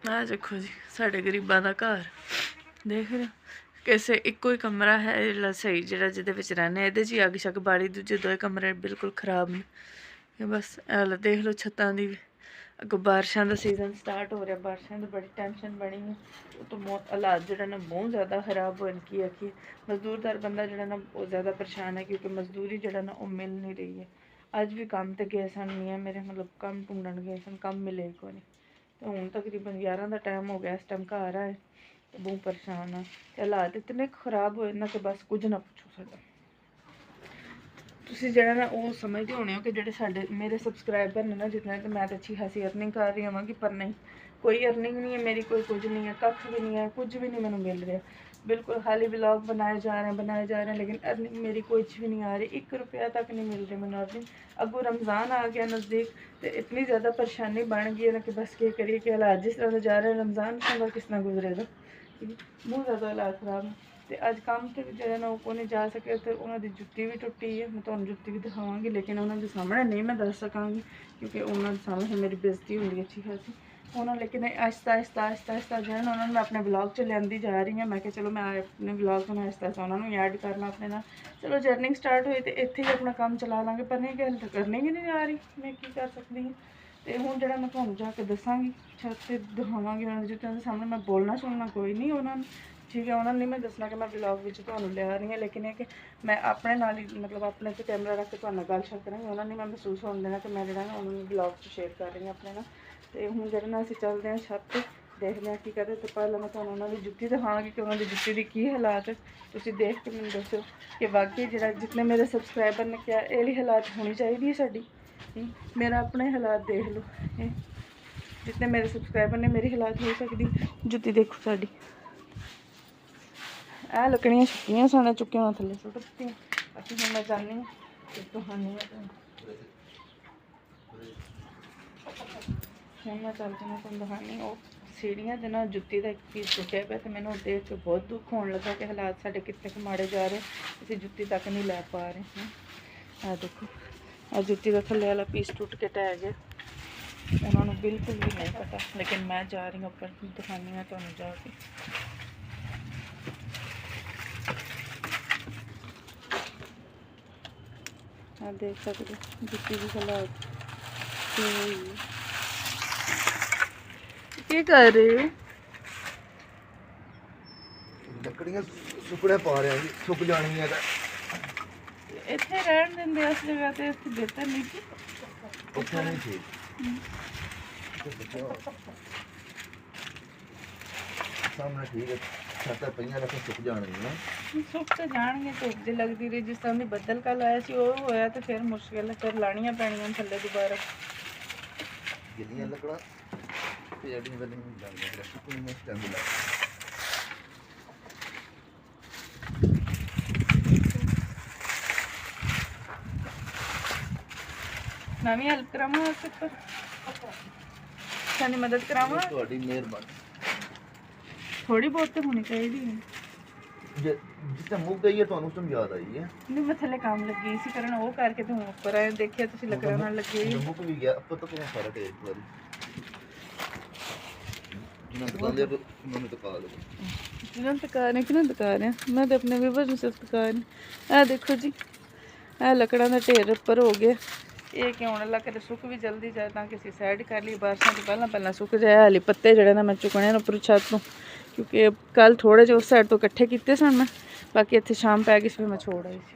ਆ ਦੇਖੋ ਜੀ ਸਾਡੇ ਗਰੀਬਾਂ ਦਾ ਘਰ ਦੇਖ ਰਹੇ ਹੋ ਕਿਸੇ ਇੱਕੋ ਹੀ ਕਮਰਾ ਹੈ ਜਿਹੜਾ ਸਹੀ ਜਿਹੜਾ ਜਿਹਦੇ ਵਿੱਚ ਰਹਿੰਦੇ ਇਹਦੇ 'ਚ ਹੀ ਅੱਗ ਸ਼ੱਗ ਬਾੜੀ ਦੂਜੇ ਦੋਏ ਕਮਰੇ ਬਿਲਕੁਲ ਖਰਾਬ ਨੇ ਇਹ ਬਸ ਐ ਦੇਖ ਲਓ ਛੱਤਾਂ ਦੀ ਵੀ ਅੱਗੋਂ ਬਾਰਿਸ਼ਾਂ ਦਾ ਸੀਜ਼ਨ ਸਟਾਰਟ ਹੋ ਰਿਹਾ ਬਾਰਿਸ਼ਾਂ ਦੀ ਬੜੀ ਟੈਨਸ਼ਨ ਬਣੀ ਹੈ ਉਹ ਤੋਂ ਹਾਲਾਤ ਜਿਹੜਾ ਨਾ ਬਹੁਤ ਜ਼ਿਆਦਾ ਖਰਾਬ ਹੋਣ ਕੀ ਆਖੀਏ ਮਜ਼ਦੂਰਦਾਰ ਬੰਦਾ ਜਿਹੜਾ ਨਾ ਬਹੁਤ ਜ਼ਿਆਦਾ ਪਰੇਸ਼ਾਨ ਹੈ ਕਿਉਂਕਿ ਮਜ਼ਦੂਰੀ ਜਿਹੜਾ ਨਾ ਉਹ ਮਿਲ ਨਹੀਂ ਰਹੀ ਹੈ ਅੱਜ ਵੀ ਕੰਮ ਤੇ ਗਏ ਸਨ ਮੀਆਂ ਮੇਰੇ ਮਤਲਬ ਕੰਮ ਢੂੰਡਣ ਗਏ ਸਨ ਕੰਮ ਮਿਲੇ ਕੋਈ ਨਹੀਂ ਤੇ ਹੁਣ ਤਕਰੀਬਨ 11 ਦਾ ਟਾਈਮ ਹੋ ਗਿਆ ਇਸ ਟਾਈਮ ਘਰ ਆਏ ਤੇ ਬਹੁਤ ਪਰੇਸ਼ਾਨ ਆ ਤੇ ਹਾਲਾਤ ਇਤਨੇ ਖਰਾਬ ਹੋਏ ਨਾ ਕਿ ਬਸ ਕੁਝ ਨਾ ਪੁੱਛੋ ਸਾਡਾ ਤੁਸੀਂ ਜਿਹੜਾ ਨਾ ਉਹ ਸਮਝਦੇ ਹੋਣੇ ਹੋ ਕਿ ਜਿਹੜੇ ਸਾਡੇ ਮੇਰੇ ਸਬਸਕ੍ਰਾਈਬਰ ਨੇ ਨਾ ਜਿਤਨੇ ਤੇ ਮੈਂ ਤਾਂ ਅੱਛੀ ਖਾਸੀ ਅਰਨਿੰਗ ਕਰ ਰਹੀ ਹਾਂ ਪਰ ਨਹੀਂ ਕੋਈ ਅਰਨਿੰਗ ਨਹੀਂ ਹੈ ਮੇਰੀ ਕੋਈ ਕੁਝ ਨਹੀਂ ਹੈ ਕੱਖ ਵੀ ਨਹੀਂ ਹੈ ਕੁਝ ਵੀ ਨਹੀਂ ਮੈਨੂੰ ਮਿਲ ਰਿਹਾ बिल्कुल खाली व्लॉग बनाए जा रहे हैं लेकिन अर्निंग मेरी कुछ भी नहीं आ रही 1 रुपया तक नहीं मिल रही मैंने अर्निंग अगू रमज़ान आ गया नज़दीक तो इतनी ज़्यादा परेशानी बन गई है ना कि बस क्या करिए कि हालात जिस तरह जा रहे हैं रमज़ान का किस तरह गुजरेगा बहुत ज़्यादा हालात खराब हैं तो अज काम से भी जो ना वो नहीं जा सके तो उन्होंने जुत्ती भी टुटी है मैं तुम्हें जुत्ती भी दिखावांगी लेकिन उन्होंने सामने नहीं मैं दस सकांगी क्योंकि उन्होंने सामने मेरी बेइज्जती होंगी अच्छी खासी उन्होंने लेकिन आहिस्ता जो है ना उन्होंने मैं अपने ब्लॉग च लियांदी जा रही हूँ मैं कि चलो मैं अपने ब्लॉग में आहिस्ता उन्होंने ऐड करना अपने ना चलो जर्निंग स्टार्ट हुई तो इत्थे ही अपना काम चला लाँगे पर नहीं गल करनी ही नहीं आ रही मैं की कर सकती हूँ तो हूँ जो मैं तुहानू जाके दसांगी छत से दिखावांगी उन्होंने जितने सामने मैं बोलना सुनना कोई नहीं उन्होंने ठीक है उन्होंने नहीं मैं दसना कि मैं ब्लॉग में तुहानू लिया रही हूँ लेकिन है कि मैं अपने नाल ही मतलब अपने तो कैमरा रख के तुहानू गल शल करांगी उन्होंने मैं महसूस होने देना कि मैं जो ना उन्होंने ब्लॉग शेयर कर रही हूँ अपने ना तो हूँ जो ना असीं चलते हैं छत पर देखते हैं की करते तो पहले मैं तुहानू उन्होंने जुत्ती दिखावांगी कि उन्होंने जुत्ती की की हालात तुसीं देख के मैनूं दस्सो कि वाकई जो जितने मेरे सबसक्राइबर ने क्या ये हालात होनी चाहिए साडी मेरा अपने हालात देख लो जितने मेरे सबसक्राइबर ने मेरी हालात हो सकती जुत्ती देखो साडी ए लकड़ियाँ छुट्टियाँ सन चुक्कियां थल्ले सुट दित्तियां असीं हुण मैं चाहनी हूँ कि तुहानू ਹੁਣ मैं चल के मैं तुहानू दिखानी वो सीढ़ियां दे ना जुत्ती का एक पीस चुक्या पे तो मैंने देख के बहुत दुख होने लगा कि हालात साढ़े कितने क माड़े जा रहे असीं जुत्ती तक नहीं लै पा रहे हैं आ देखो आ जुत्ती का थल्ले वाला पीस टुट के टह गया उन्होंने बिल्कुल भी नहीं पता लेकिन मैं जा रही हूँ ऊपर दिखानी है तुहानू जाके आप देख सकते जुत्ती की हालात क्या कर रहे हो लकड़ियां सुकड़े पा रहे हैं सुक जानी है इत्थे रहन देंदे इस जगह ते इत्थे बेहतर नहीं थी उत्थे नहीं थी सामने ठीक है छत पईयां रख सुक जानी है सुक तो जाएंगे धुप जी लगती रही जिस तरह बदल कल आया सी वो होया तो फिर मुश्किल है फिर लानियां पैणियां थल्ले दोबारा गिलियां लकड़ा ते जड़ी वाली नहीं जांदे रख कोई नहीं स्टैंड ला मैं भी हेल्प करावां उस पर साडी मदद करावां ਤੁਹਾਡੀ ਮਿਹਰਬਾਨੀ थोड़ी बहुत तो होनी चाहिए जितना मुक गई है ਤੁਹਾਨੂੰ ਸਮਝਾ ਰਹੀ ਹੈ नहीं मैं थल्ले काम लगी इसी कारण वो करके तो ऊपर आए देखिए तुसी लकड़ा नाल लगे मुक भी गया अब तो कोई फर्क है एक बार ना दुकान दे उन्होंने तो कहा किन्होंने तका रहे किन्होंने तका रहे मैं तो अपने व्यूवर्स ਨੂੰ सिर्फ तका रही ਇਹ देखो जी ਇਹ ਲੱਕੜਾਂ ਦਾ ਢੇਰ ਉੱਪਰ ਹੋ ਗਿਆ ਇਹ ਕਿ ਹੁਣ ਲੱਗ ਕੇ ਸੁੱਕ ਵੀ ਜਲਦੀ ਜਾਏ ਤਾਂ ਕਿ ਅਸੀਂ ਸਾਈਡ ਕਰ ਲਈ ਬਾਰਿਸ਼ਾਂ ਤੋਂ ਪਹਿਲਾਂ ਸੁੱਕ ਜਾਏ ਹਾਲੇ ਪੱਤੇ ਜਿਹੜੇ ਨਾ ਮੈਂ ਚੁੱਕਣੇ ਨੇ ਉੱਪਰ ਛੱਤ ਤੋਂ ਕਿਉਂਕਿ ਕੱਲ ਥੋੜੇ ਜਿਹੇ ਉਸ ਸਾਈਡ ਤੋਂ ਇਕੱਠੇ ਕੀਤੇ ਸਨ ਮੈਂ ਬਾਕੀ ਇੱਥੇ ਸ਼ਾਮ ਪੈ ਗਈ ਸੀ ਫਿਰ ਮੈਂ ਛੋੜ ਆਈ ਸੀ